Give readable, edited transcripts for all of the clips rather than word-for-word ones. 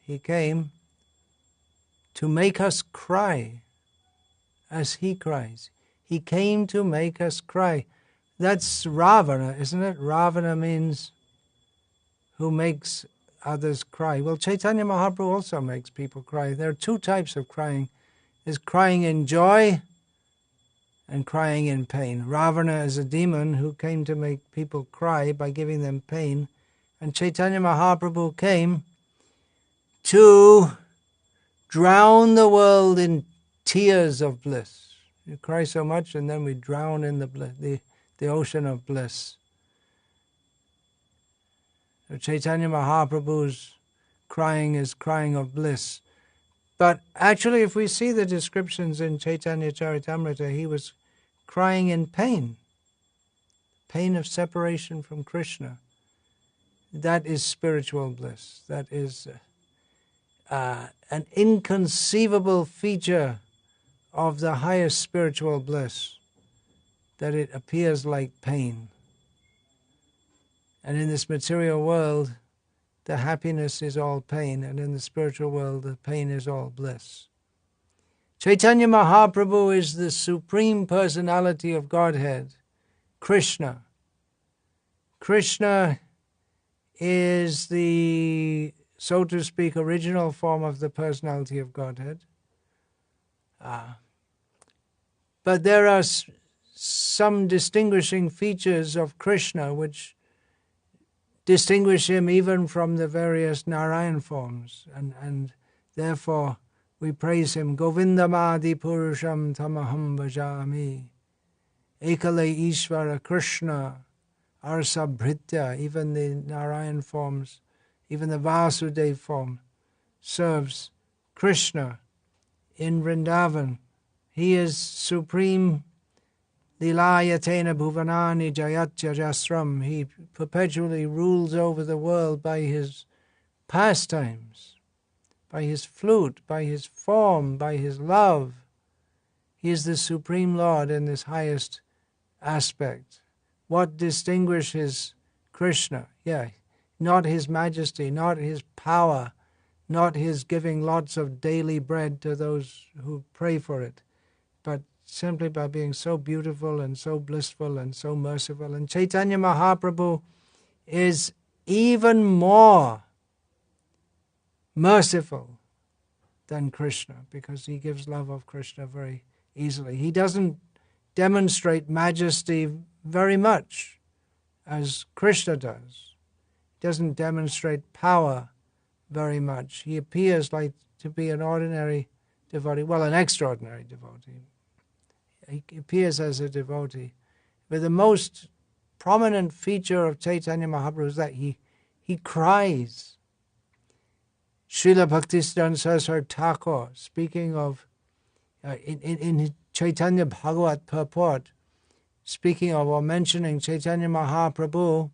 He came to make us cry as he cries. He came to make us cry. That's Ravana, isn't it? Ravana means who makes others cry. Well, Chaitanya Mahaprabhu also makes people cry. There are two types of crying. There's crying in joy and crying in pain. Ravana is a demon who came to make people cry by giving them pain. And Chaitanya Mahaprabhu came to drown the world in tears of bliss. You cry so much and then we drown in the bliss, the ocean of bliss. So Chaitanya Mahaprabhu's crying is crying of bliss. But actually, if we see the descriptions in Caitanya-candrämsta, he was crying in pain. Pain of separation from Krishna. That is spiritual bliss. That is an inconceivable feature of the highest spiritual bliss, that it appears like pain. And in this material world, the happiness is all pain, and in the spiritual world, the pain is all bliss. Chaitanya Mahaprabhu is the Supreme Personality of Godhead, Krishna. Krishna is the, so to speak, original form of the personality of Godhead. But there are some distinguishing features of Krishna which distinguish him even from the various Narayan forms, and therefore we praise him. Govindamadi Purusham Tamaham Bhajami Ekale Ishvara Krishna Arsabhritya. Even the Narayan forms, even the Vasudev form serves Krishna in Vrindavan. He is supreme. Lilayatena bhuvanani jayatya jasram. He perpetually rules over the world by his pastimes, by his flute, by his form, by his love. He is the Supreme Lord in this highest aspect. What distinguishes Krishna? Not his majesty, not his power, not his giving lots of daily bread to those who pray for it, but simply by being so beautiful and so blissful and so merciful. And Chaitanya Mahaprabhu is even more merciful than Krishna, because he gives love of Krishna very easily. He doesn't demonstrate majesty very much as Krishna does. He doesn't demonstrate power very much. He appears like to be an ordinary devotee, well, an extraordinary devotee. He appears as a devotee. But the most prominent feature of Chaitanya Mahaprabhu is that he cries. Srila Bhaktisiddhanta Saraswati Thakur, speaking of, in Chaitanya-Bhagavatam purport, speaking of or mentioning Chaitanya Mahaprabhu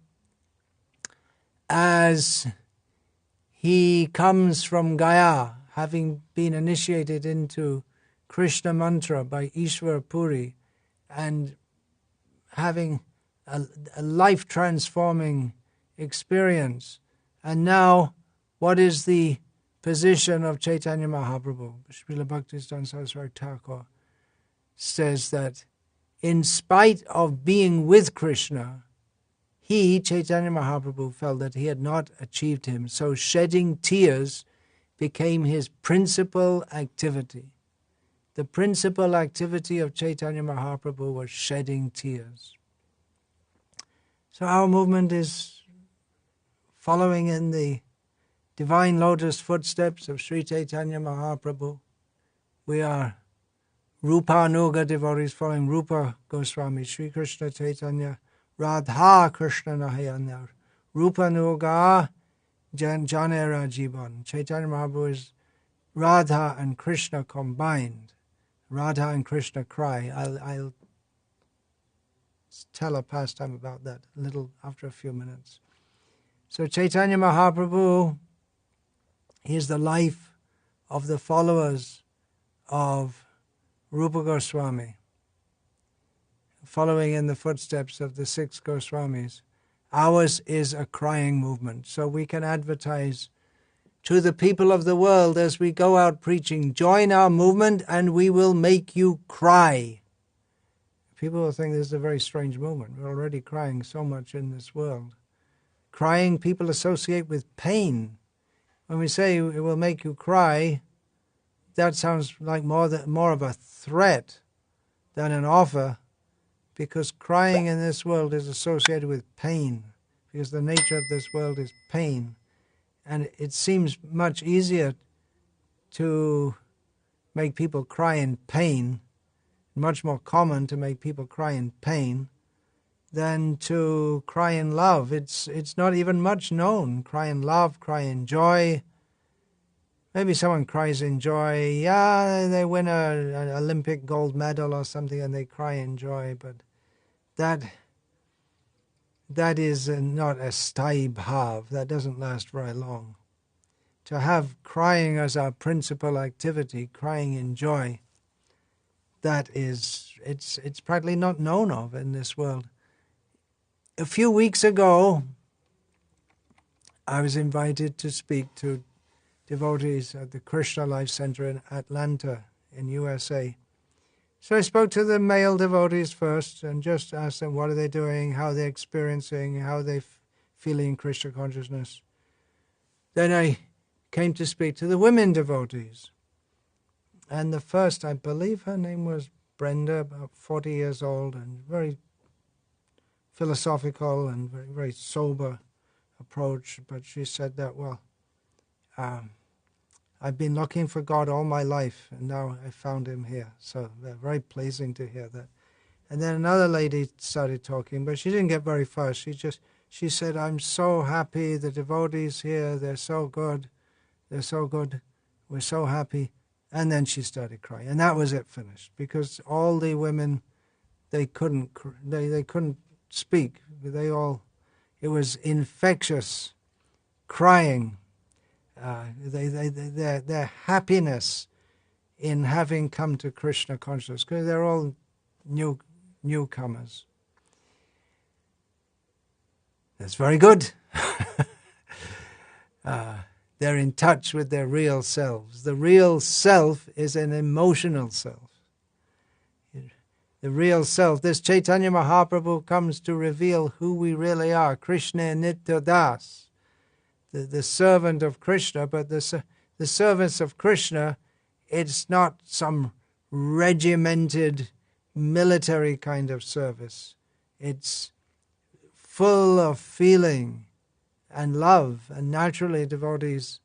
as he comes from Gaya, having been initiated into Krishna mantra by Ishwar Puri, and having a life-transforming experience. And now, what is the position of Chaitanya Mahaprabhu? Srila Bhaktisiddhanta Saraswati Thakur says that in spite of being with Krishna, he, Chaitanya Mahaprabhu, felt that he had not achieved him. So shedding tears became his principal activity. The principal activity of Chaitanya Mahaprabhu was shedding tears. So our movement is following in the divine lotus footsteps of Sri Chaitanya Mahaprabhu. We are Rupanuga devotees following Rupa Goswami, Sri Krishna Chaitanya, Radha Krishna Nahayana, Rupanuga Janera Jivan. Chaitanya Mahaprabhu is Radha and Krishna combined. Radha and Krishna cry. I'll tell a pastime about that a little after a few minutes. So Chaitanya Mahaprabhu, he is the life of the followers of Rupa Goswami, following in the footsteps of the 6 Goswamis. Ours is a crying movement, so we can advertise to the people of the world as we go out preaching, join our movement and we will make you cry. People will think this is a very strange movement. We're already crying so much in this world. Crying people associate with pain. When we say it will make you cry, that sounds like more of a threat than an offer, because crying in this world is associated with pain, because the nature of this world is pain. And it seems much easier to make people cry in pain, much more common to make people cry in pain, than to cry in love. It's not even much known. Cry in love, cry in joy. Maybe someone cries in joy. Yeah, they win an Olympic gold medal or something and they cry in joy, but that is not a sthayi bhav. That doesn't last very long. To have crying as our principal activity, crying in joy, it's practically not known of in this world. A few weeks ago, I was invited to speak to devotees at the Krishna Life Center in Atlanta, in USA. So I spoke to the male devotees first and just asked them what are they doing, how they're experiencing, how they're feeling Krishna consciousness. Then I came to speak to the women devotees. And the first, I believe her name was Brenda, about 40 years old, and very philosophical and very, very sober approach. But she said that, well, I've been looking for God all my life, and now I found him here. So very pleasing to hear that. And then another lady started talking, but she didn't get very far. She said, I'm so happy, the devotees here, they're so good, we're so happy. And then she started crying, and that was it, finished, because all the women, they couldn't speak. It was infectious crying. Their happiness in having come to Krishna consciousness, because they're all newcomers. That's very good. They're in touch with their real selves. The real self is an emotional self. The real self, this Chaitanya Mahaprabhu comes to reveal who we really are, Krishna Nitya Das. The servant of Krishna, but the service of Krishna, it's not some regimented military kind of service. It's full of feeling and love, and naturally devotees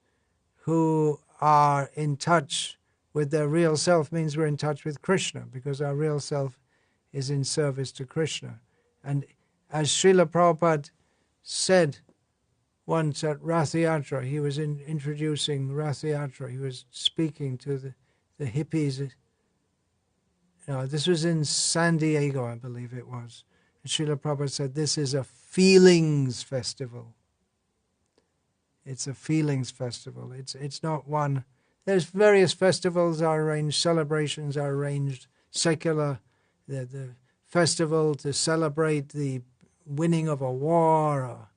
who are in touch with their real self means we're in touch with Krishna, because our real self is in service to Krishna. And as Srila Prabhupada said once at Rath Yatra, he was introducing Rath Yatra, he was speaking to the hippies. This was in San Diego, I believe it was. And Srila Prabhupada said, this is a feelings festival. It's a feelings festival. It's not one. There's various festivals are arranged, celebrations are arranged, secular, the festival to celebrate the winning of a war, or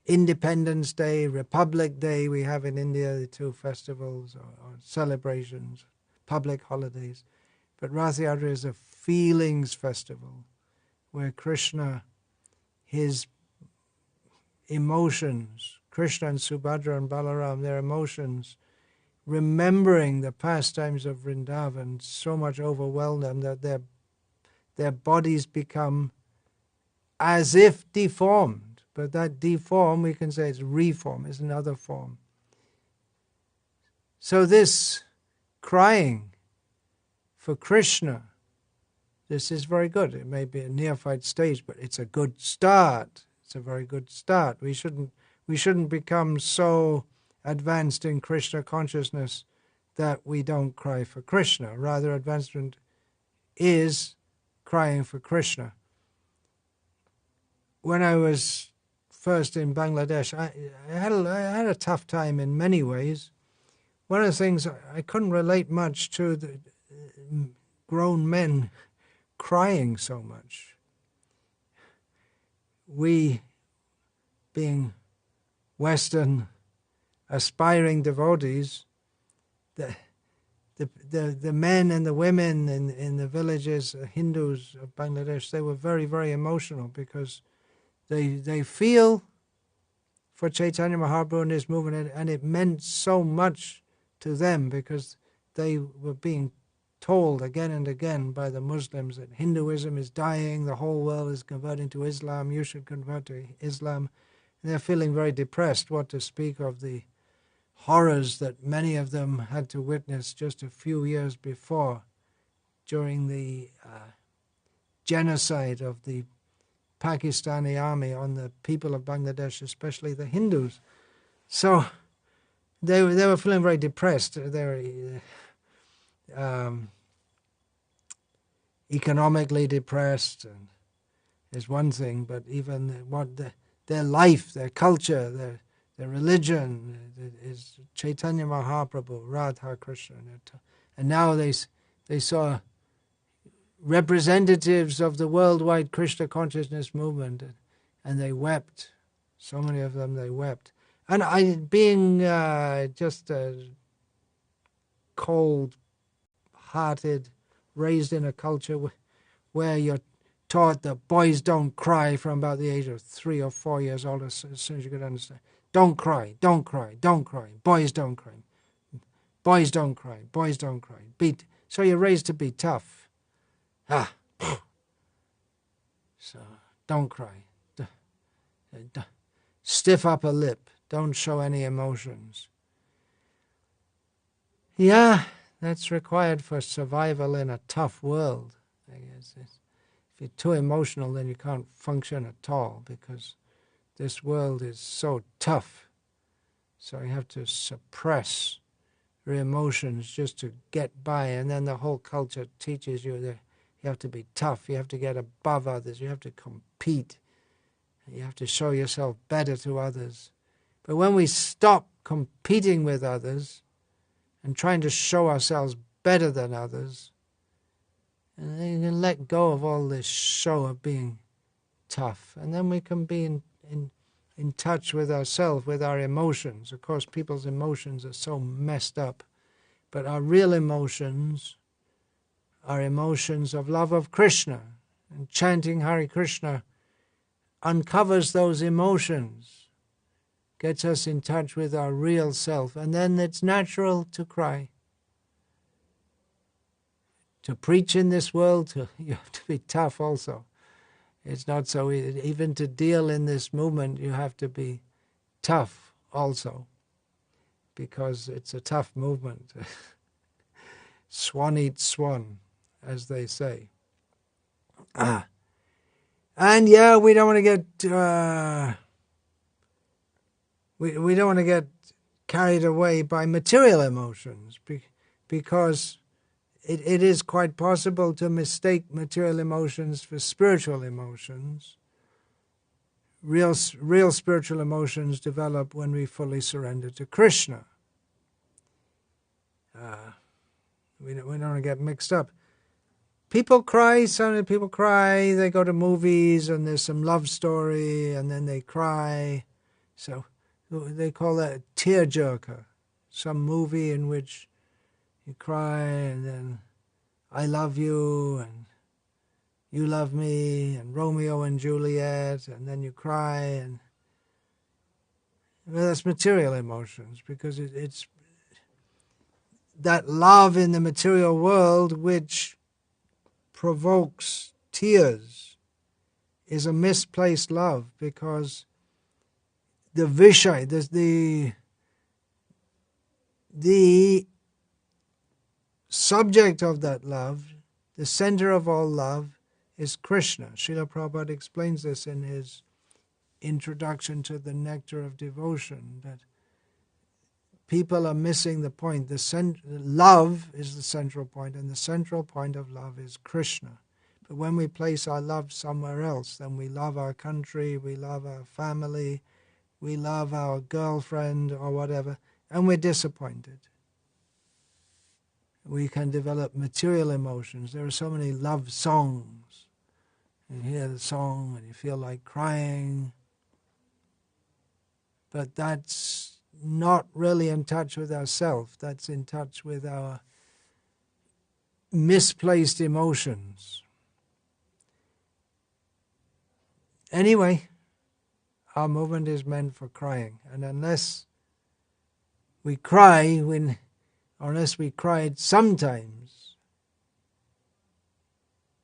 Independence Day, Republic Day, we have in India the two festivals or celebrations, public holidays. But Rath Yatra is a feelings festival where Krishna, his emotions, Krishna and Subhadra and Balaram, their emotions, remembering the pastimes of Vrindavan, so much overwhelm them that their bodies become as if deformed. But that deform, we can say it's reform, is another form. So this crying for Krishna, this is very good. It may be a neophyte stage, but it's a good start. It's a very good start. We shouldn't become so advanced in Krishna consciousness that we don't cry for Krishna. Rather, advancement is crying for Krishna. When I was first in Bangladesh, I had a tough time in many ways. One of the things, I couldn't relate much to the grown men crying so much. We, being Western, aspiring devotees, the men and the women in the villages, Hindus of Bangladesh, they were very, very emotional because they feel for Chaitanya Mahaprabhu and his movement, and it meant so much to them because they were being told again and again by the Muslims that Hinduism is dying, the whole world is converting to Islam, you should convert to Islam. And they're feeling very depressed, what to speak of the horrors that many of them had to witness just a few years before during the genocide of the Pakistani army on the people of Bangladesh, especially the Hindus. So they were feeling very depressed. They were economically depressed, and is one thing, but even their life, their culture, their religion is Chaitanya Mahaprabhu, Radha Krishna, and now they saw representatives of the worldwide Krishna consciousness movement, and they wept. So many of them, they wept. And I, being just a cold-hearted, raised in a culture where you're taught that boys don't cry from about the age of 3 or 4 years old, as soon as you could understand. Don't cry, don't cry, don't cry. Boys don't cry. Boys don't cry, boys don't cry. So you're raised to be tough. So don't cry. Stiff upper lip. Don't show any emotions. Yeah, that's required for survival in a tough world. I guess if you're too emotional, then you can't function at all because this world is so tough. So you have to suppress your emotions just to get by, and then the whole culture teaches you that you have to be tough, you have to get above others, you have to compete, you have to show yourself better to others. But when we stop competing with others and trying to show ourselves better than others, and then you can let go of all this show of being tough, and then we can be in touch with ourselves, with our emotions. Of course, people's emotions are so messed up, but our real emotions are emotions of love of Krishna, and chanting Hare Krishna uncovers those emotions, gets us in touch with our real self, and then it's natural to cry. To preach in this world, you have to be tough also. It's not so easy. Even to deal in this movement, you have to be tough also, because it's a tough movement. Swan eats swan, as they say. And yeah, we don't want to get we don't want to get carried away by material emotions, because it is quite possible to mistake material emotions for spiritual emotions. Real spiritual emotions develop when we fully surrender to Krishna. We don't want to get mixed up. People cry, some people cry, they go to movies and there's some love story and then they cry. So they call that a tearjerker, some movie in which you cry and then I love you and you love me and Romeo and Juliet, and then you cry, and well, that's material emotions, because it's that love in the material world which provokes tears is a misplaced love, because the Vishay, the subject of that love, the center of all love, is Krishna. Srila Prabhupada explains this in his introduction to the Nectar of Devotion, that people are missing the point. Love is the central point, and the central point of love is Krishna. But when we place our love somewhere else, then we love our country, we love our family, we love our girlfriend or whatever, and we're disappointed. We can develop material emotions. There are so many love songs. You hear the song and you feel like crying. But that's not really in touch with ourselves. That's in touch with our misplaced emotions. Anyway, our movement is meant for crying, and unless we cry or unless we cried sometimes,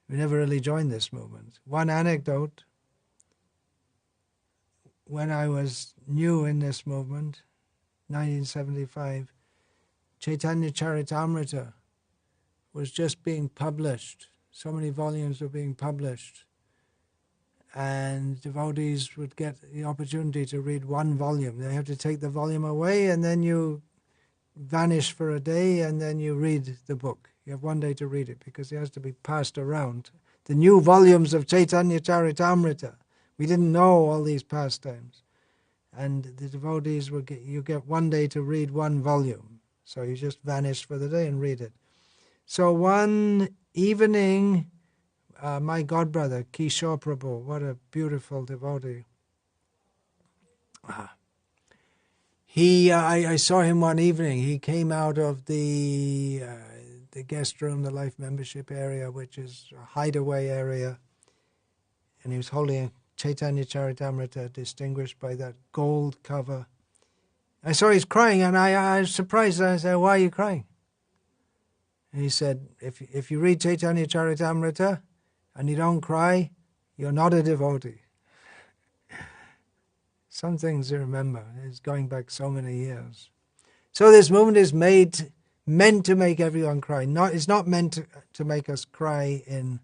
we never really joined this movement. One anecdote: when I was new in this movement, 1975, Caitanya-candrämsta was just being published. So many volumes were being published. And devotees would get the opportunity to read one volume. They have to take the volume away, and then you vanish for a day, and then you read the book. You have one day to read it, because it has to be passed around. The new volumes of Caitanya-candrämsta. We didn't know all these pastimes. And the devotees you get one day to read one volume. So you just vanish for the day and read it. So one evening, my godbrother, Kishore Prabhu, what a beautiful devotee. I saw him one evening. He came out of the guest room, the life membership area, which is a hideaway area, and he was holding a Caitanya-candrämsta, distinguished by that gold cover. I saw he's crying, and I was surprised. I said, "Why are you crying?" And he said, if you read Caitanya-candrämsta and you don't cry, you're not a devotee. Some things you remember. It's going back so many years. So this movement is meant to make everyone cry. It's not meant to make us cry in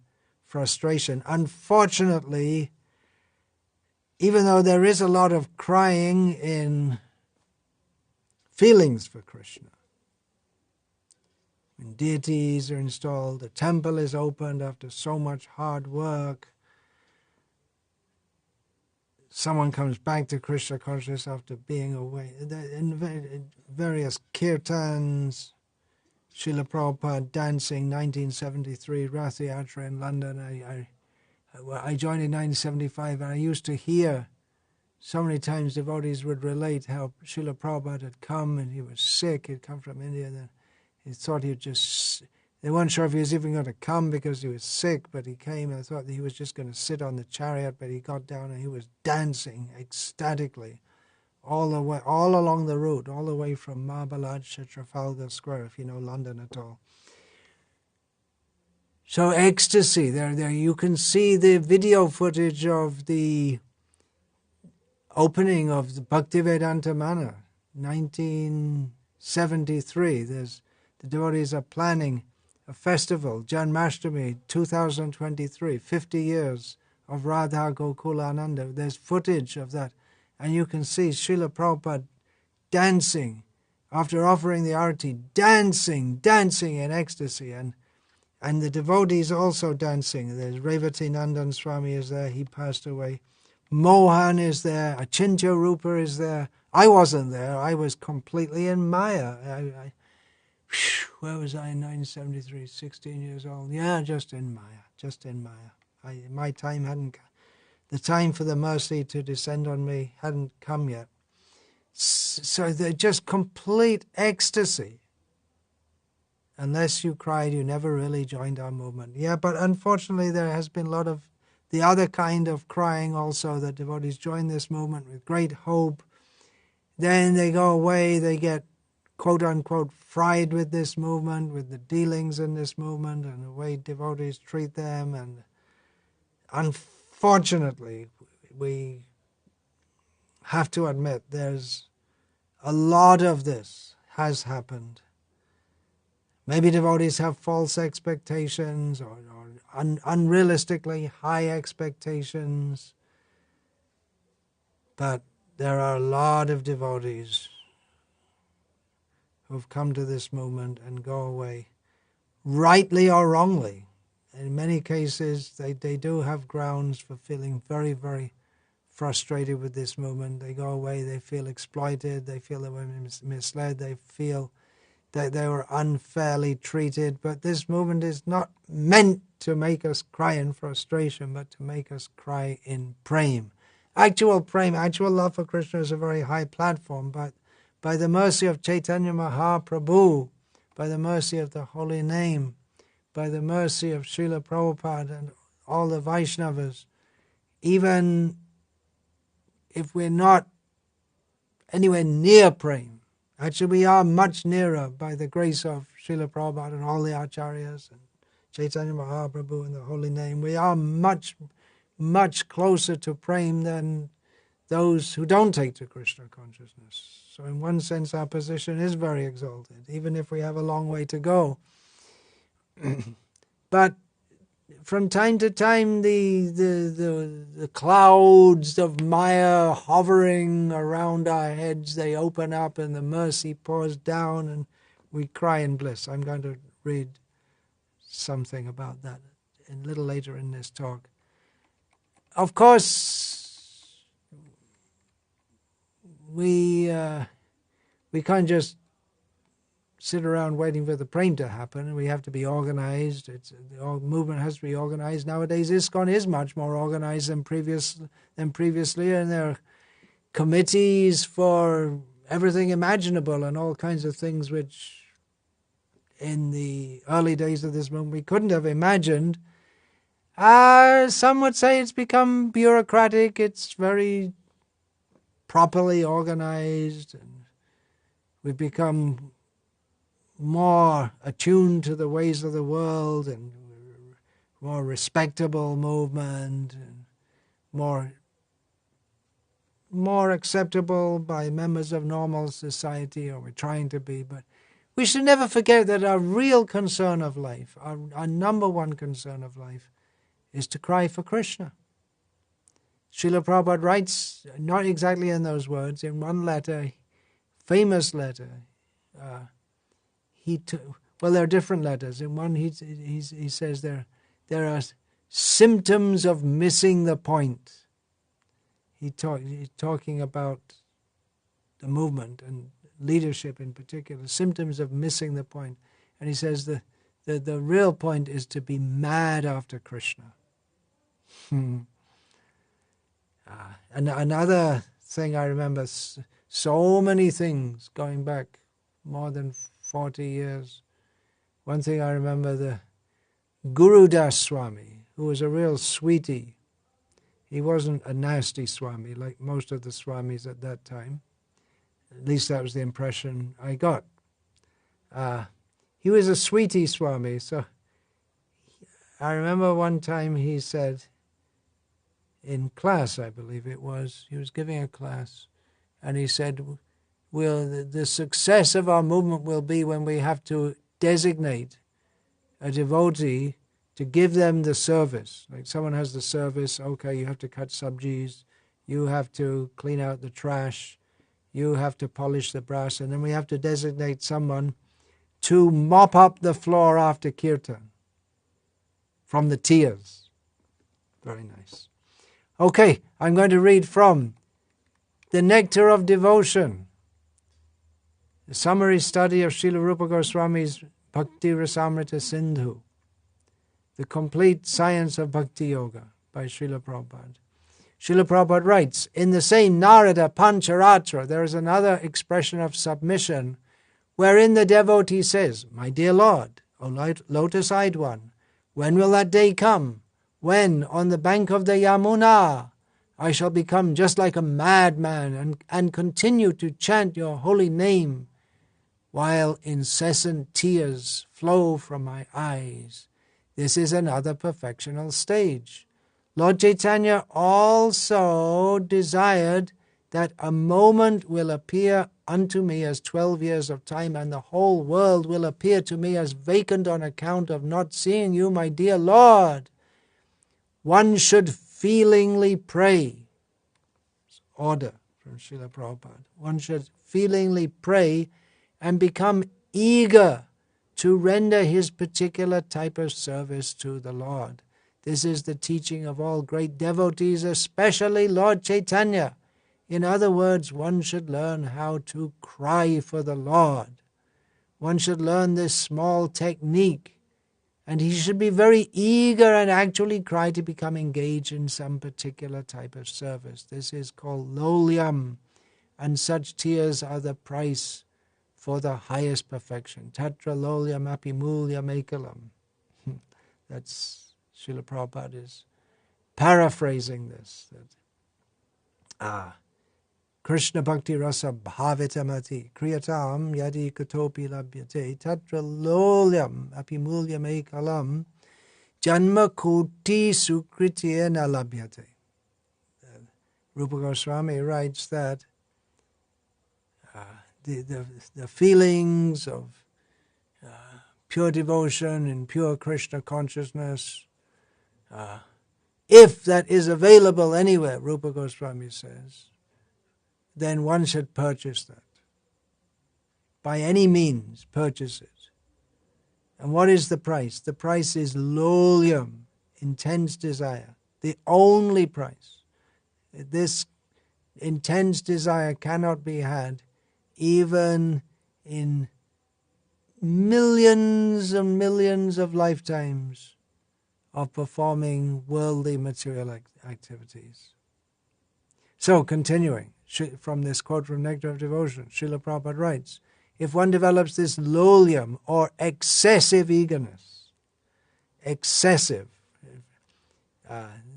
frustration. Unfortunately, even though there is a lot of crying in feelings for Krishna, when deities are installed, the temple is opened after so much hard work, someone comes back to Krishna consciousness after being away. In various kirtans, Srila Prabhupada dancing, 1973, Rath Yatra in London. I joined in 1975, and I used to hear so many times devotees would relate how Srila Prabhupada had come and he was sick. He'd come from India, and then he thought he'd just... They weren't sure if he was even going to come because he was sick, but he came, and I thought that he was just going to sit on the chariot, but he got down and he was dancing ecstatically all along the route, all the way from Mahabalaj to Trafalgar Square, if you know London at all. So ecstasy, there you can see the video footage of the opening of the Bhaktivedanta Manor, 1973. The devotees are planning a festival, Janmashtami 2023, 50 years of Radha Gokulananda. There's footage of that, and you can see Srila Prabhupada dancing after offering the arati, dancing in ecstasy, and the devotees also dancing. There's Revati Nandan Swami is there, he passed away. Mohan is there, Achintya Rupa is there. I wasn't there, I was completely in Maya. Where was I in 1973? 16 years old. Yeah, just in Maya. My time hadn't... The time for the mercy to descend on me hadn't come yet. So they're just complete ecstasy. Unless you cried, you never really joined our movement. Yeah, but unfortunately there has been a lot of the other kind of crying also, that devotees join this movement with great hope. Then they go away, they get quote-unquote fried with this movement, with the dealings in this movement and the way devotees treat them. And unfortunately, we have to admit there's a lot of this has happened. Maybe devotees have false expectations or unrealistically high expectations, but there are a lot of devotees who've come to this movement and go away, rightly or wrongly. In many cases, they do have grounds for feeling very, very frustrated with this movement. They go away, they feel exploited, they feel they were misled, they feel that they were unfairly treated. But this movement is not meant to make us cry in frustration, but to make us cry in prema. Actual prema, actual love for Krishna is a very high platform, but by the mercy of Chaitanya Mahaprabhu, by the mercy of the holy name, by the mercy of Srila Prabhupada and all the Vaishnavas, even if we're not anywhere near praying, actually we are much nearer by the grace of Srila Prabhupada and all the Acharyas and Chaitanya Mahaprabhu and the holy name. We are much, much closer to praying than those who don't take to Krishna consciousness. So in one sense our position is very exalted, even if we have a long way to go. But from time to time the clouds of Maya hovering around our heads, they open up and the mercy pours down and we cry in bliss. I'm going to read something about that a little later in this talk. Of course, we can't just sit around waiting for the praying to happen. We have to be organized. The movement has to be organized. Nowadays, ISKCON is much more organized than previously, and there are committees for everything imaginable and all kinds of things which in the early days of this movement we couldn't have imagined. Some would say it's become bureaucratic. It's very properly organized, and we've become more attuned to the ways of the world and more respectable movement and more acceptable by members of normal society, or we're trying to be. But we should never forget that our real concern of life, our number one concern of life, is to cry for Krishna. Srila Prabhupada writes, not exactly in those words, in one letter, famous letter, there are different letters. In one he says there are symptoms of missing the point. He's talking about the movement and leadership in particular, symptoms of missing the point. And he says the real point is to be mad after Krishna. And another thing I remember, so many things going back more than 40 years. One thing I remember, the Gurudas Swami, who was a real sweetie. He wasn't a nasty Swami like most of the Swamis at that time. At least that was the impression I got. He was a sweetie Swami. So I remember one time he said, in class I believe it was, he was giving a class, and he said, the success of our movement will be when we have to designate a devotee to give them the service. Like someone has the service, okay, you have to cut sabjis, you have to clean out the trash, you have to polish the brass, and then we have to designate someone to mop up the floor after kirtan from the tears. Very nice. Okay, I'm going to read from the Nectar of Devotion, the summary study of Srila Rupa Goswami's Bhakti Rasamrita Sindhu, the complete science of Bhakti Yoga by Srila Prabhupada. Srila Prabhupada writes, in the same Narada Pancharatra, there is another expression of submission, wherein the devotee says, my dear Lord, O lotus-eyed one, when will that day come, when on the bank of the Yamuna I shall become just like a madman and continue to chant your holy name, while incessant tears flow from my eyes. This is another perfectional stage. Lord Chaitanya also desired that a moment will appear unto me as 12 years of time, and the whole world will appear to me as vacant on account of not seeing you, my dear Lord. One should feelingly pray. Order from Srila Prabhupada. One should feelingly pray and become eager to render his particular type of service to the Lord. This is the teaching of all great devotees, especially Lord Chaitanya. In other words, one should learn how to cry for the Lord. One should learn this small technique, and he should be very eager and actually cry to become engaged in some particular type of service. This is called lolyam, and such tears are the price for the highest perfection. Tatra lolyam api mulyam ekalam. That's Srila Prabhupada is paraphrasing this. Krishna bhakti rasa bhavitamati kriyatam yadi katopi labhyate tatra lolyam api mulyam ekalam janma koti sukritya labhyate. Rupa Goswami writes that the feelings of pure devotion and pure Krishna consciousness, if that is available anywhere, Rupa Goswami says, then one should purchase that. By any means, purchase it. And what is the price? The price is lolyam, intense desire, the only price. This intense desire cannot be had even in millions and millions of lifetimes of performing worldly material activities. So, continuing from this quote from Nectar of Devotion, Srila Prabhupada writes, if one develops this lolyam or excessive eagerness, excessive,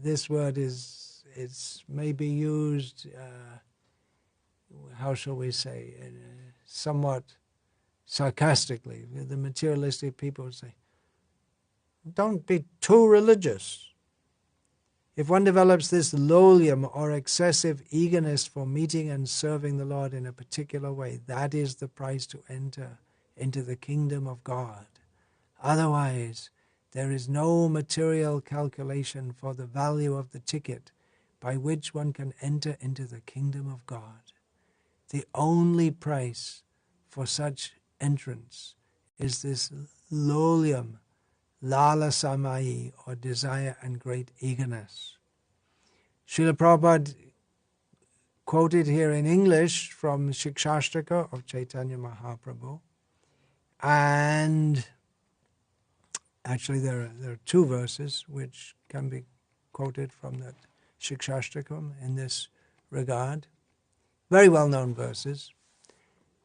this word is maybe used, how shall we say, somewhat sarcastically. The materialistic people say, don't be too religious. If one develops this lolyam or excessive eagerness for meeting and serving the Lord in a particular way, that is the price to enter into the kingdom of God. Otherwise, there is no material calculation for the value of the ticket by which one can enter into the kingdom of God. The only price for such entrance is this lolyam, lalasamai, or desire and great eagerness. Srila Prabhupada quoted here in English from Shikshashtaka of Chaitanya Mahaprabhu, and actually there are two verses which can be quoted from that Shikshashtakam in this regard. Very well-known verses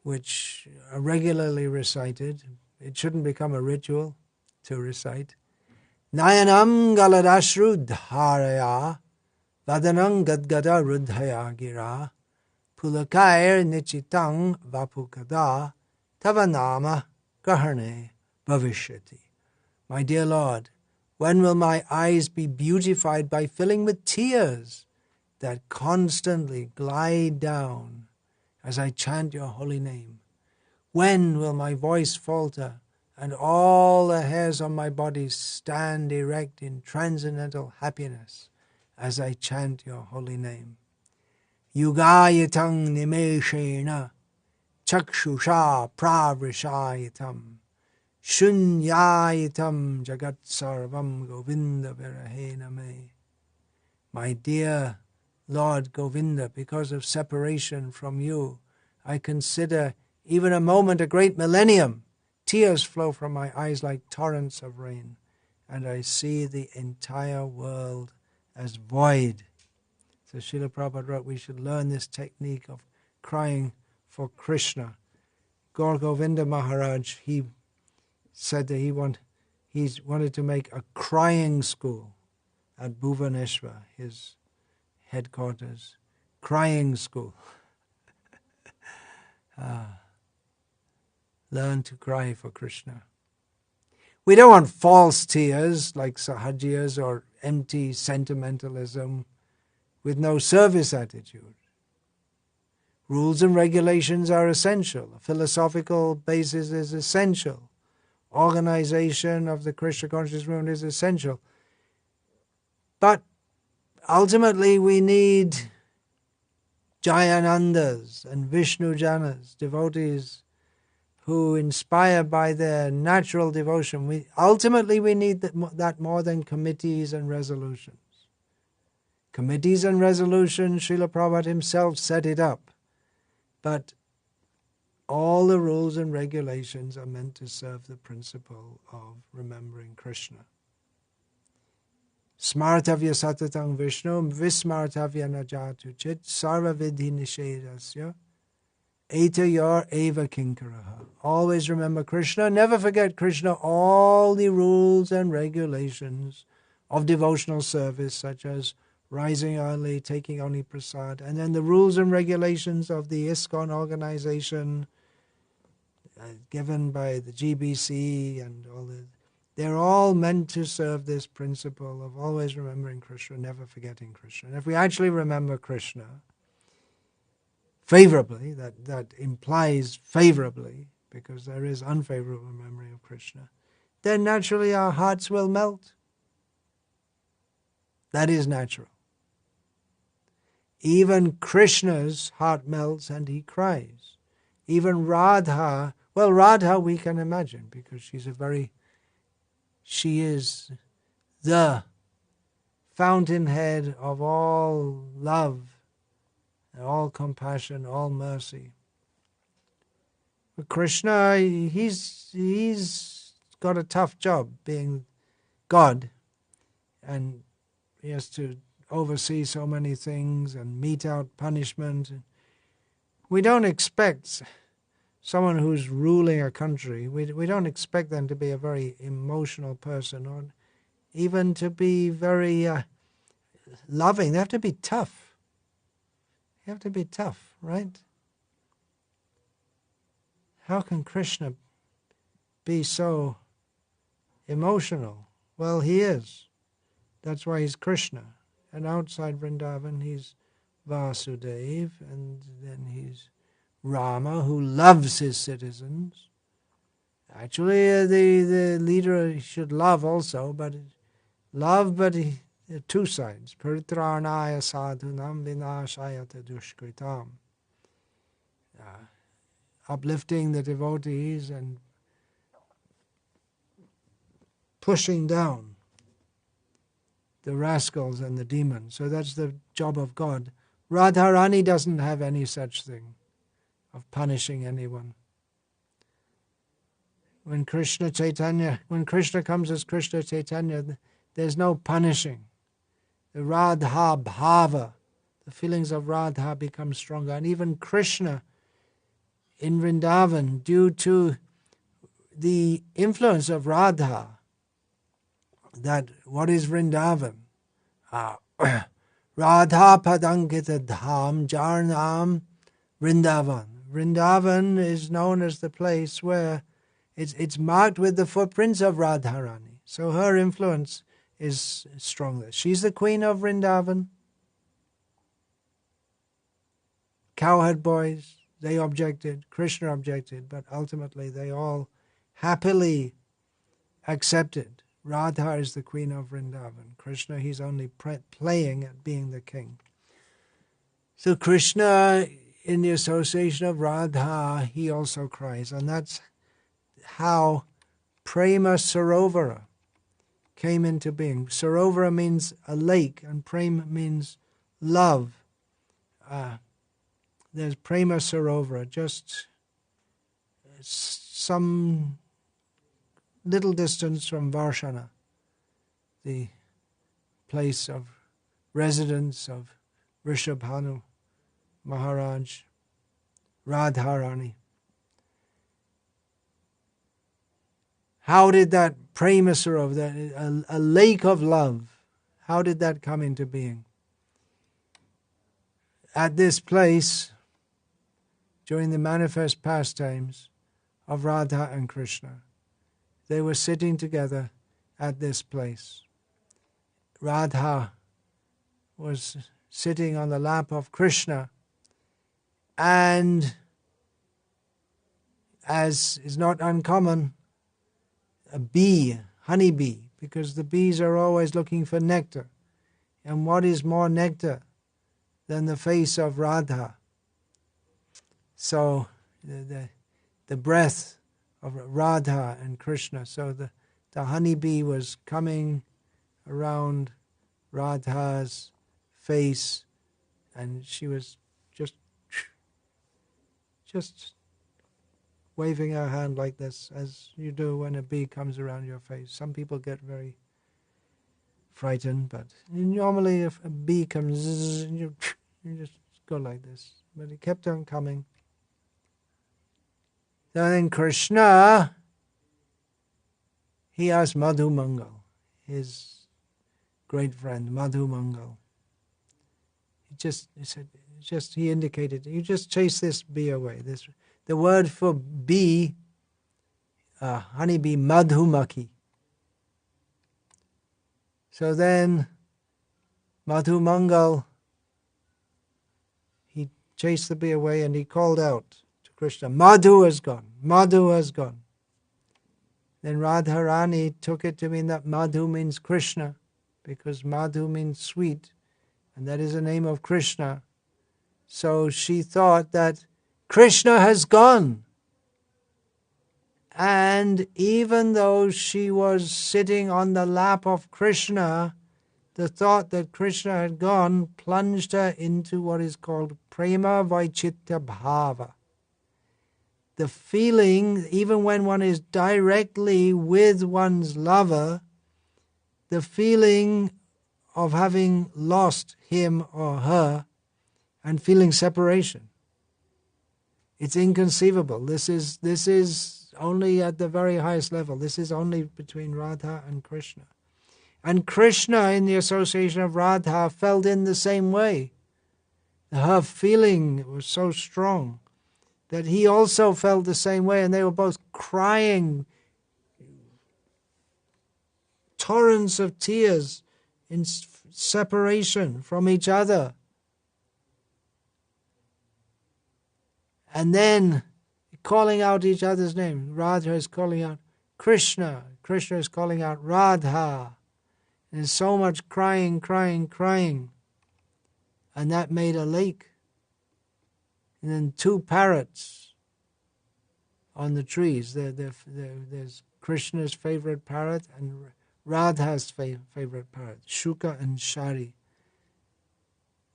which are regularly recited. It shouldn't become a ritual to recite. Nayanam galadashru dharaya vadanam gadgada rudhaya gira pulakair nichitang vapukada tavanama gaharne bhavishyati. My dear Lord, when will my eyes be beautified by filling with tears that constantly glide down as I chant your holy name? When will my voice falter and all the hairs on my body stand erect in transcendental happiness as I chant your holy name? Yugayatang nimeshena chakshusha pravrishayatam shunyayatam jagat sarvam govinda virahena me. My dear Lord Govinda, because of separation from you, I consider even a moment a great millennium. Tears flow from my eyes like torrents of rain, and I see the entire world as void. So Srila Prabhupada wrote we should learn this technique of crying for Krishna. Gaur Govinda Maharaj, he said that he wanted to make a crying school at Bhuvaneshwar, his headquarters. Crying school. Learn to cry for Krishna. We don't want false tears like sahajiyas or empty sentimentalism with no service attitude. Rules and regulations are essential. A philosophical basis is essential. Organization of the Krishna conscious movement is essential. But ultimately we need Jayanandas and Vishnu Janas, devotees who, inspired by their natural devotion, ultimately we need that more than committees and resolutions. Committees and resolutions, Srila Prabhupada himself set it up. But all the rules and regulations are meant to serve the principle of remembering Krishna. Smartavya satatang Vishnu vismartavya najatu chit sarva vidhi nishedasya eta yor eva kinkaraha. Always remember Krishna, never forget Krishna, all the rules and regulations of devotional service, such as rising early, taking only prasad, and then the rules and regulations of the ISKCON organization given by the GBC and all that. They're all meant to serve this principle of always remembering Krishna, never forgetting Krishna. And if we actually remember Krishna favorably, that implies favorably, because there is unfavorable memory of Krishna, then naturally our hearts will melt. That is natural. Even Krishna's heart melts and he cries. Even Radha, well, Radha we can imagine, because she is the fountainhead of all love, all compassion, all mercy. But Krishna, he's got a tough job being God, and he has to oversee so many things and mete out punishment. We don't expect someone who's ruling a country, we don't expect them to be a very emotional person or even to be very loving. They have to be tough. They have to be tough, right? How can Krishna be so emotional? Well, he is. That's why he's Krishna. And outside Vrindavan, he's Vasudeva, and then he's Rama, who loves his citizens. Actually, the leader should love also, but two sides. Paritranaya sadhunam vinashayata dushkritam. Uplifting the devotees and pushing down the rascals and the demons. So that's the job of God. Radharani doesn't have any such thing of punishing anyone. When Krishna comes as Krishna Chaitanya, there's no punishing. The Radha Bhava, the feelings of Radha become stronger. And even Krishna in Vrindavan, due to the influence of Radha, that what is Vrindavan? Radha Padankita Dham Jarnam Vrindavan. Vrindavan is known as the place where it's marked with the footprints of Radharani. So her influence is stronger. She's the queen of Vrindavan. Cowherd boys, they objected, Krishna objected, but ultimately they all happily accepted. Radha is the queen of Vrindavan. Krishna, he's only playing at being the king. So Krishna, in the association of Radha, he also cries. And that's how Prema Sarovara came into being. Sarovara means a lake, and Prema means love. There's Prema Sarovara, just some little distance from Varshana, the place of residence of Rishabhanu Maharaj, Radharani. How did that Prema Sarovara, a lake of love, how did that come into being? At this place, during the manifest pastimes of Radha and Krishna, they were sitting together at this place. Radha was sitting on the lap of Krishna, and as is not uncommon, a bee, honeybee, because the bees are always looking for nectar. And what is more nectar than the face of Radha? So the breath of Radha and Krishna. So the honeybee was coming around Radha's face, and she was just waving her hand like this, as you do when a bee comes around your face. Some people get very frightened, but normally if a bee comes, you just go like this. But it kept on coming. Then Krishna, he asked Madhu Mangal, his great friend, Madhu Mangal. He indicated, you just chase this bee away. The word for bee, honeybee, madhumaki. So then Madhu Mangal, he chased the bee away and he called out to Krishna, Madhu has gone, Madhu has gone. Then Radharani took it to mean that Madhu means Krishna, because Madhu means sweet, and that is the name of Krishna. So she thought that Krishna has gone. And even though she was sitting on the lap of Krishna, the thought that Krishna had gone plunged her into what is called prema vaichitta bhava. The feeling, even when one is directly with one's lover, the feeling of having lost him or her and feeling separation. It's inconceivable. This is only at the very highest level. This is only between Radha and Krishna. And Krishna, in the association of Radha, felt in the same way. Her feeling was so strong that he also felt the same way, and they were both crying torrents of tears in separation from each other. And then calling out each other's name. Radha is calling out Krishna. Krishna is calling out Radha. And there's so much crying. And that made a lake. And then two parrots on the trees. There's Krishna's favorite parrot and Radha's favorite parrot, Shuka and Shari.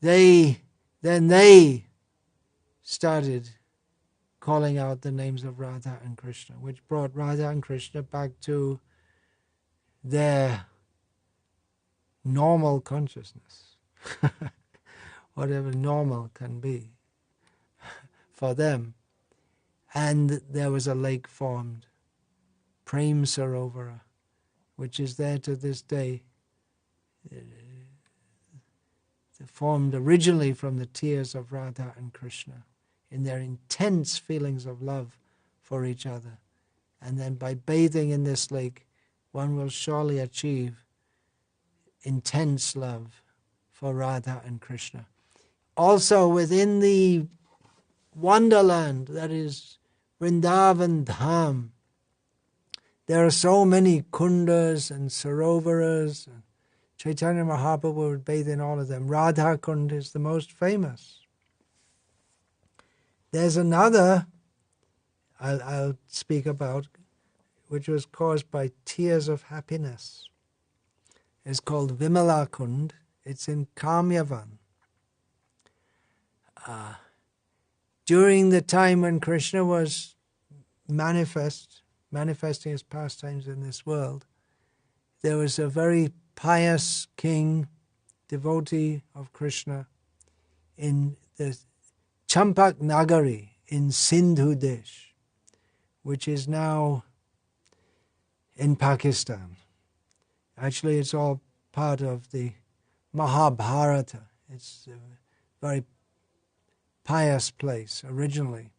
They started calling out the names of Radha and Krishna, which brought Radha and Krishna back to their normal consciousness, whatever normal can be for them. And there was a lake formed, Prem Sarovara, which is there to this day, formed originally from the tears of Radha and Krishna in their intense feelings of love for each other. And then by bathing in this lake, one will surely achieve intense love for Radha and Krishna. Also within the wonderland that is Vrindavan Dham, there are so many kundas and sarovaras. Chaitanya Mahaprabhu would bathe in all of them. Radha Kund is the most famous. There's another I'll speak about, which was caused by tears of happiness. It's called Vimala Kund. It's in Kamyavan. During the time when Krishna was manifesting his pastimes in this world, there was a very pious king, devotee of Krishna, in the Champak Nagari in Sindhu Desh, which is now in Pakistan. Actually, it's all part of the Mahabharata. It's a very pious place originally.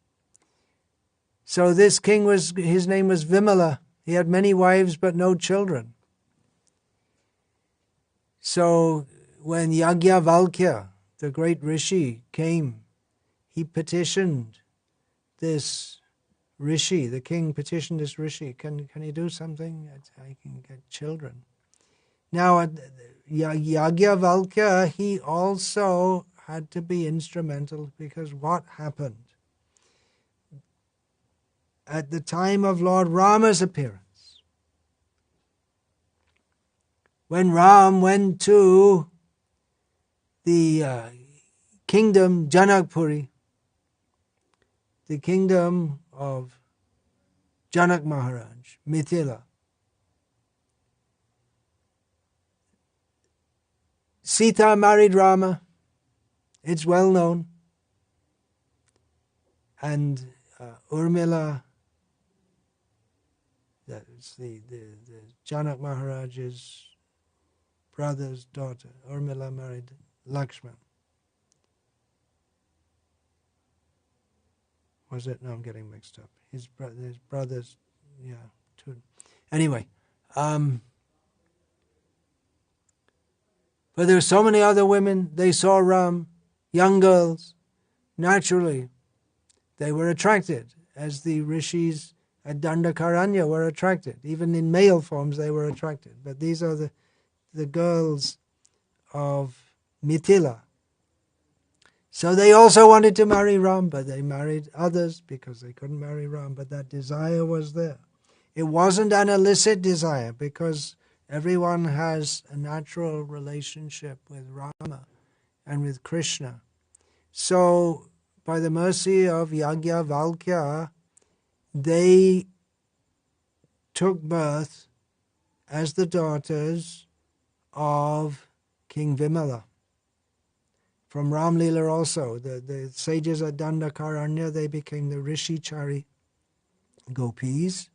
So this king his name was Vimala. He had many wives but no children. So when Yajnavalkya, the great rishi, came, he petitioned this rishi, the king petitioned this rishi, can you do something? I can get children. Now, Yajnavalkya, he also had to be instrumental, because what happened? At the time of Lord Rama's appearance, when Ram went to the kingdom Janakpuri, the kingdom of Janak Maharaj, Mithila, Sita married Rama. It's well known. And Urmila, that's the Janak Maharaj's brother's daughter. Urmila married Lakshman. Was it? No, I'm getting mixed up. His brothers, yeah. Two. Anyway, but there were so many other women. They saw Ram, young girls. Naturally, they were attracted, as the rishis at Dandakaranya were attracted. Even in male forms, they were attracted. But these are the girls of Mithila. So they also wanted to marry Ram, but they married others because they couldn't marry Ram. But that desire was there. It wasn't an illicit desire, because everyone has a natural relationship with Rama and with Krishna. So, by the mercy of Yajnavalkya, they took birth as the daughters of King Vimala. From Ram Leela also, the sages at Dandakaranya, they became the Rishi-chari gopis,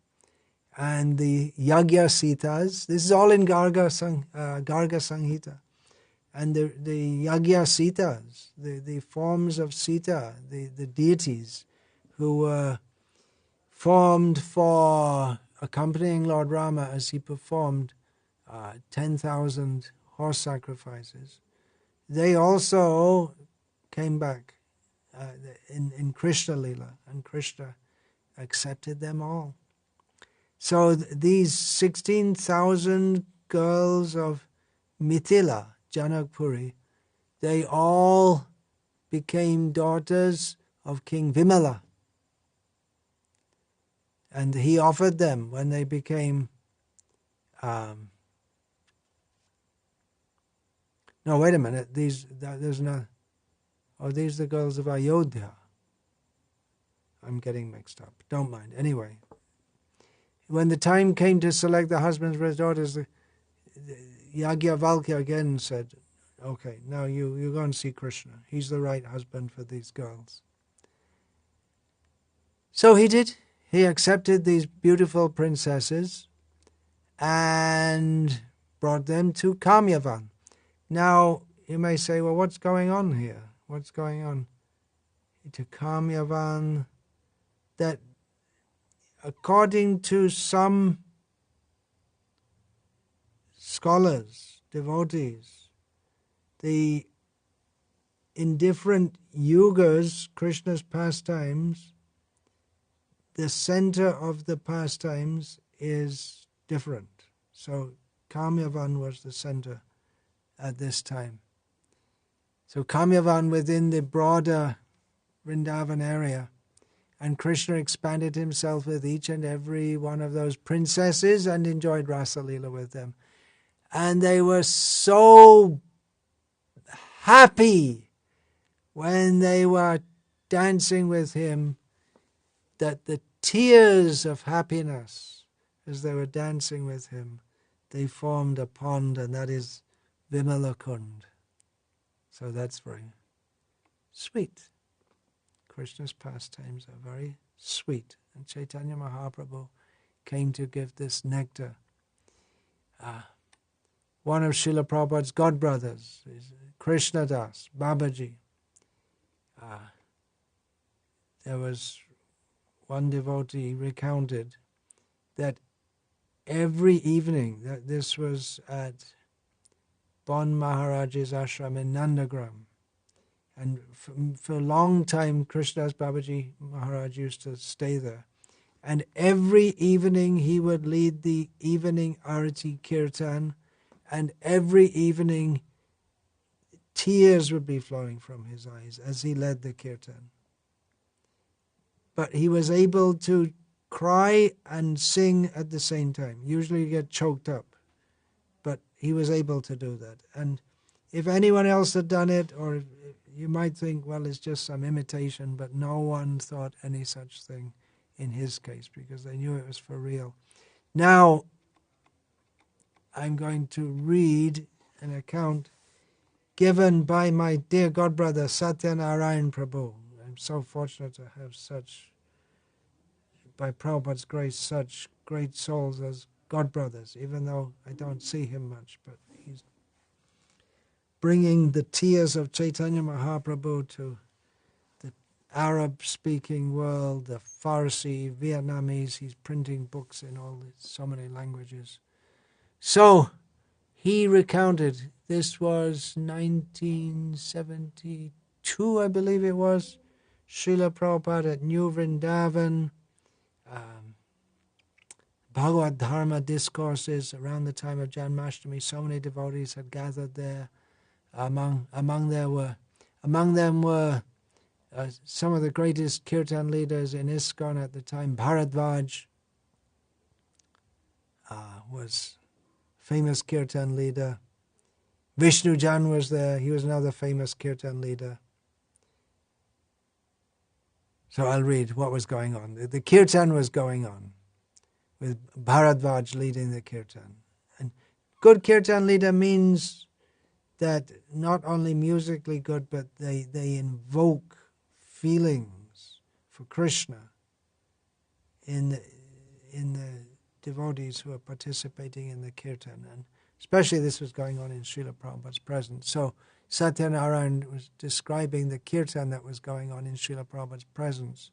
and the Yagya Sitas. This is all in Garga Sanghita. And the Yagya Sitas, the forms of Sita, the deities who were formed for accompanying Lord Rama as he performed 10,000 horse sacrifices. They also came back in Krishna Leela, and Krishna accepted them all. So these 16,000 girls of Mithila, Janakpuri, they all became daughters of King Vimala. And he offered them when they became... no, wait a minute. These are the girls of Ayodhya. I'm getting mixed up. Don't mind. Anyway, when the time came to select the husbands for his daughters, the Yajnavalkya again said, okay, now you go and see Krishna. He's the right husband for these girls. So he did. He accepted these beautiful princesses and brought them to Kamyavan. Now, you may say, well, what's going on here? What's going on? To Kamyavan, that according to some scholars, devotees, in different yugas, Krishna's pastimes, the center of the pastimes is different. So Kamyavan was the center at this time. So Kamyavan within the broader Vrindavan area, and Krishna expanded himself with each and every one of those princesses and enjoyed Rasa Leela with them. And they were so happy when they were dancing with him that the tears of happiness as they were dancing with him, they formed a pond, and that is Vimalakund. So that's very sweet. Krishna's pastimes are very sweet. And Chaitanya Mahaprabhu came to give this nectar. One of Srila Prabhupada's godbrothers is Krishna Das, Babaji. There was one devotee recounted that every evening, that this was at Bon Maharaj's ashram in Nandagram, and for a long time Krishnadas Babaji Maharaj used to stay there, and every evening he would lead the evening Arati Kirtan, and every evening tears would be flowing from his eyes as he led the Kirtan. But he was able to cry and sing at the same time. Usually you get choked up, but he was able to do that. And if anyone else had done it, or you might think, well, it's just some imitation, but no one thought any such thing in his case, because they knew it was for real. Now, I'm going to read an account given by my dear godbrother Satyanarayan Prabhu. I'm so fortunate to have such, by Prabhupada's grace, such great souls as godbrothers, even though I don't see him much, but he's bringing the tears of Chaitanya Mahaprabhu to the Arab-speaking world, the Farsi, Vietnamese. He's printing books in so many languages. So he recounted, this was 1972, I believe it was, Srila Prabhupada at New Vrindavan, Bhagavad Dharma discourses around the time of Janmashtami. So many devotees had gathered there. Among them were some of the greatest kirtan leaders in ISKCON at the time. Bharadvaj was famous kirtan leader. Vishnu Jan was there. He was another famous kirtan leader. So I'll read what was going on. The kirtan was going on, with Bharadvaj leading the kirtan. And good kirtan leader means that not only musically good, but they invoke feelings for Krishna in the devotees who are participating in the kirtan. And especially this was going on in Srila Prabhupada's presence. So Satyanarayan was describing the kirtan that was going on in Srila Prabhupada's presence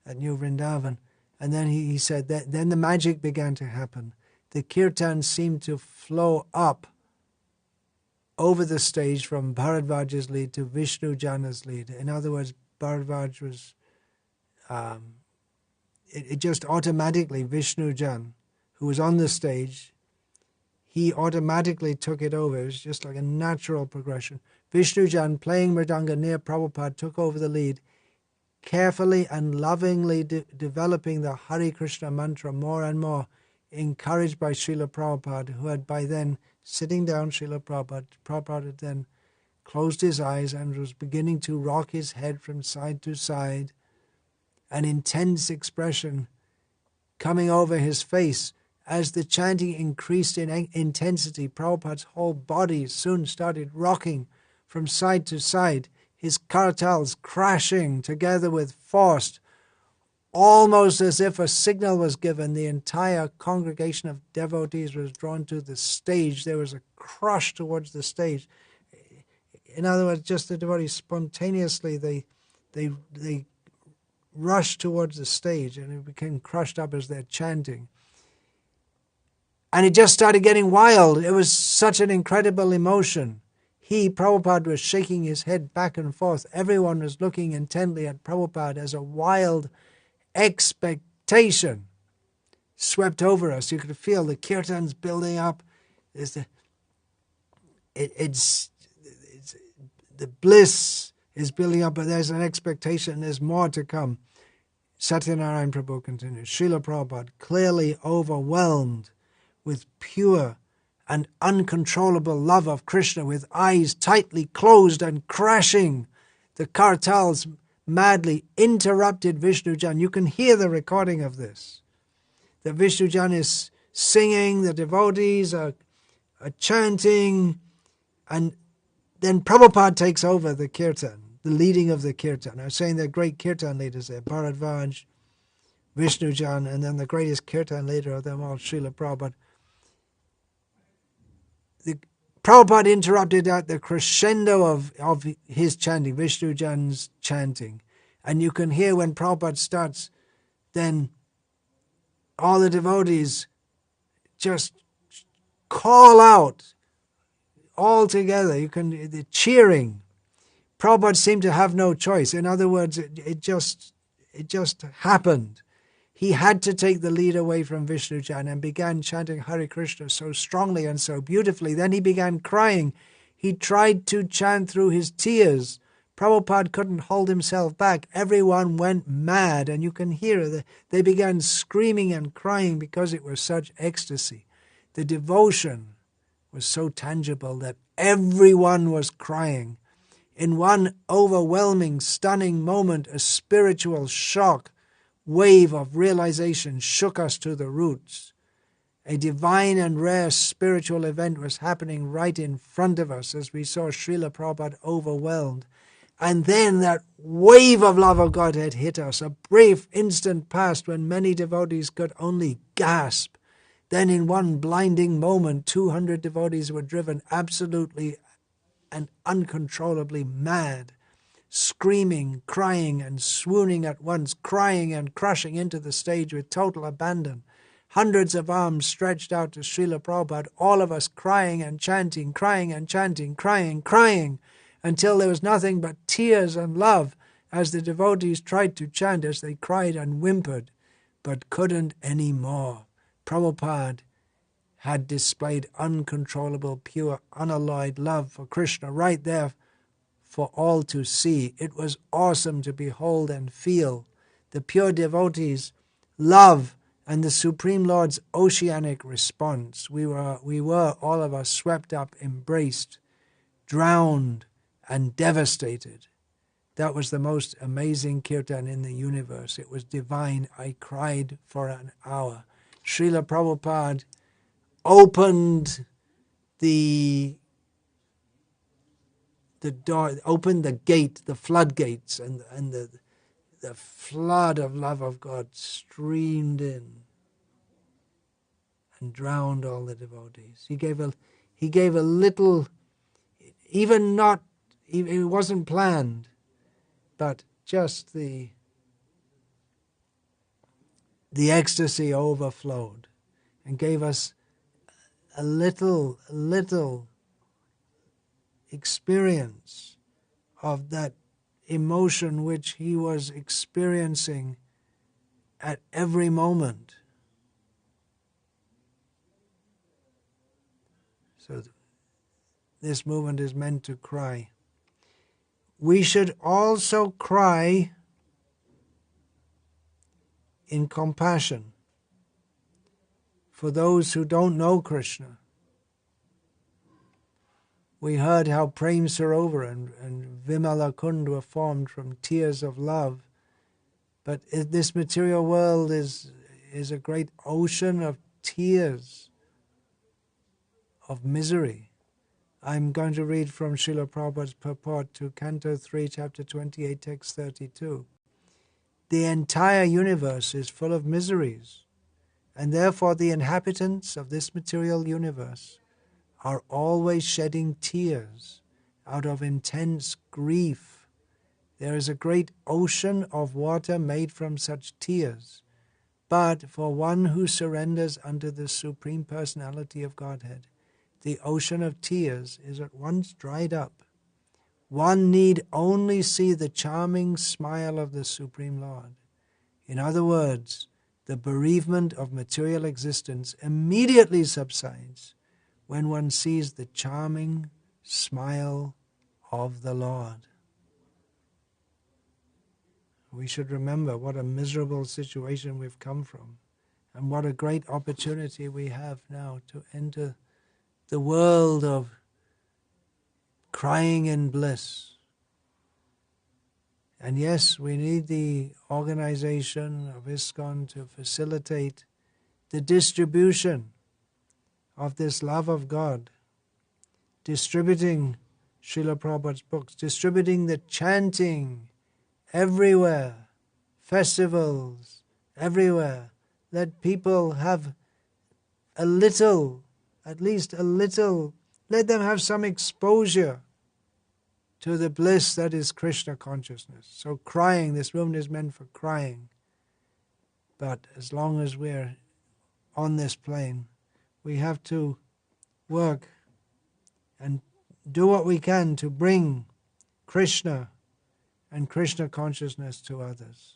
at New Vrindavan. And then he said that then the magic began to happen. The kirtan seemed to flow up over the stage from Bharadvaj's lead to Vishnu Jana's lead. In other words, Bharadvaj was, it just automatically, Vishnu Jan, who was on the stage, he automatically took it over. It was just like a natural progression. Vishnu Jan, playing mridanga near Prabhupada, took over the lead, carefully and lovingly developing the Hare Krishna mantra more and more, encouraged by Srila Prabhupada, who had by then, sitting down, Srila Prabhupada had then closed his eyes and was beginning to rock his head from side to side, an intense expression coming over his face. As the chanting increased in intensity, Prabhupada's whole body soon started rocking from side to side, his kartals crashing together with force. Almost as if a signal was given, the entire congregation of devotees was drawn to the stage. There was a crush towards the stage. In other words, just the devotees spontaneously, they rushed towards the stage, and it became crushed up as they're chanting. And it just started getting wild. It was such an incredible emotion. Prabhupada was shaking his head back and forth. Everyone was looking intently at Prabhupada as a wild expectation swept over us. You could feel the kirtans building up. The bliss is building up, but there's an expectation. There's more to come. Satyanarayan Prabhu continues. Srila Prabhupada, clearly overwhelmed with pure and uncontrollable love of Krishna, with eyes tightly closed and crashing, the kartals madly interrupted Vishnu Jan. You can hear the recording of this. The Vishnu Jan is singing, the devotees are chanting, and then Prabhupada takes over the kirtan, the leading of the kirtan. I was saying they're great kirtan leaders there, Bharadvaj, Vishnu Jan, and then the greatest kirtan leader of them all, Srila Prabhupada. Prabhupada interrupted at the crescendo of his chanting, Vishnu Jan's chanting. And you can hear when Prabhupada starts, then all the devotees just call out all together. The cheering. Prabhupada seemed to have no choice. In other words, it just happened. He had to take the lead away from Vishnu Jan and began chanting Hare Krishna so strongly and so beautifully. Then he began crying. He tried to chant through his tears. Prabhupada couldn't hold himself back. Everyone went mad, and you can hear they began screaming and crying because it was such ecstasy. The devotion was so tangible that everyone was crying. In one overwhelming, stunning moment, a spiritual shock wave of realization shook us to the roots. A divine and rare spiritual event was happening right in front of us as we saw Srila Prabhupada overwhelmed. And then that wave of love of God had hit us. A brief instant passed when many devotees could only gasp. Then in one blinding moment, 200 devotees were driven absolutely and uncontrollably mad, screaming, crying, and swooning at once, crying and crushing into the stage with total abandon. Hundreds of arms stretched out to Srila Prabhupada, all of us crying and chanting, crying and chanting, crying, until there was nothing but tears and love as the devotees tried to chant, as they cried and whimpered, but couldn't any more. Prabhupada had displayed uncontrollable, pure, unalloyed love for Krishna right there for all to see. It was awesome to behold and feel the pure devotees' love and the Supreme Lord's oceanic response. We were all of us swept up, embraced, drowned, and devastated. That was the most amazing kirtan in the universe. It was divine. I cried for an hour. Srila Prabhupada opened the door, opened the gate, the floodgates, and the flood of love of God streamed in and drowned all the devotees. He gave a little, even not, it wasn't planned, but just the ecstasy overflowed and gave us a little experience of that emotion which he was experiencing at every moment. So this movement is meant to cry. We should also cry in compassion for those who don't know Krishna. We heard how Prem Sarovar and Vimala Kund were formed from tears of love. But this material world is a great ocean of tears, of misery. I'm going to read from Srila Prabhupada's purport to Canto 3, Chapter 28, Text 32. The entire universe is full of miseries, and therefore the inhabitants of this material universe are always shedding tears out of intense grief. There is a great ocean of water made from such tears, but for one who surrenders unto the Supreme Personality of Godhead, the ocean of tears is at once dried up. One need only see the charming smile of the Supreme Lord. In other words, the bereavement of material existence immediately subsides when one sees the charming smile of the Lord. We should remember what a miserable situation we've come from, and what a great opportunity we have now to enter the world of crying in bliss. And yes, we need the organization of ISKCON to facilitate the distribution of this love of God, distributing Srila Prabhupada's books, distributing the chanting everywhere, festivals everywhere. Let people have a little, at least a little, let them have some exposure to the bliss that is Krishna consciousness. So crying, this movement is meant for crying. But as long as we're on this plane, we have to work and do what we can to bring Krishna and Krishna consciousness to others.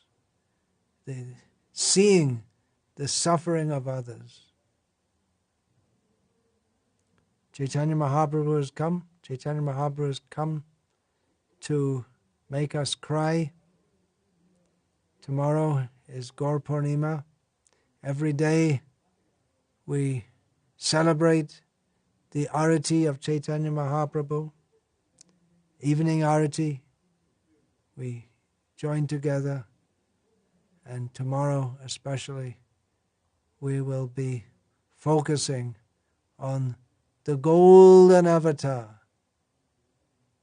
Seeing the suffering of others. Chaitanya Mahaprabhu has come. Chaitanya Mahaprabhu has come to make us cry. Tomorrow is Gaur Purnima. Every day we celebrate the Arati of Chaitanya Mahaprabhu. Evening Arati, we join together, and tomorrow especially we will be focusing on the golden avatar,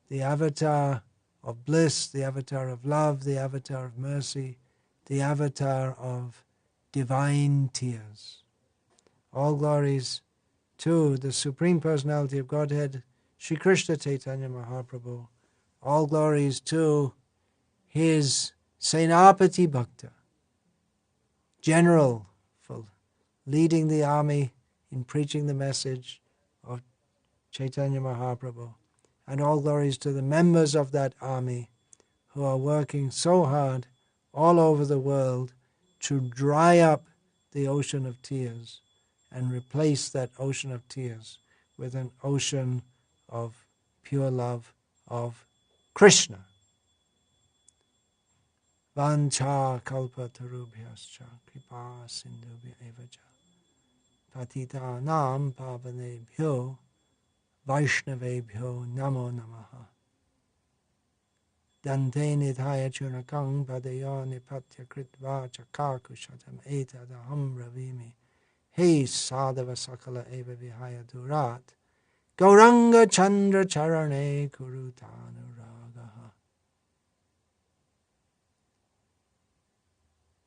the avatar of bliss, the avatar of love, the avatar of mercy, the avatar of divine tears. All glories to the Supreme Personality of Godhead, Sri Krishna Chaitanya Mahaprabhu. All glories to his Senapati Bhakta, general for leading the army in preaching the message of Chaitanya Mahaprabhu. And all glories to the members of that army who are working so hard all over the world to dry up the ocean of tears and replace that ocean of tears with an ocean of pure love of Krishna. Vancha kalpa tarubhyascha kripa sindhubhya evacha patita nam pavanebhyo vaishnavebhyo namo namaha. Dante nidhaya chunakang padayo nipatya kritva chakakushatam etadaham ravimi he sadhava sakala eva vihaya durat gauranga chandra charane kurutanuragaha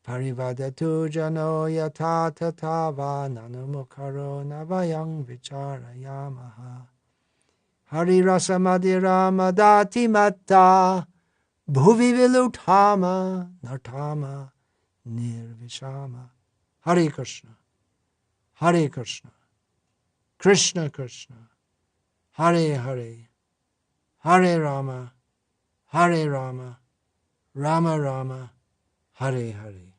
parivadatu jano yata tatava nanumukaro navayang vicharayamaha hari rasa madira madati matta bhuvi vilutama nartama nirvishama. Hare Krishna, Hare Krishna, Krishna Krishna, Hare Hare, Hare Rama, Hare Rama, Rama Rama, Hare Hare.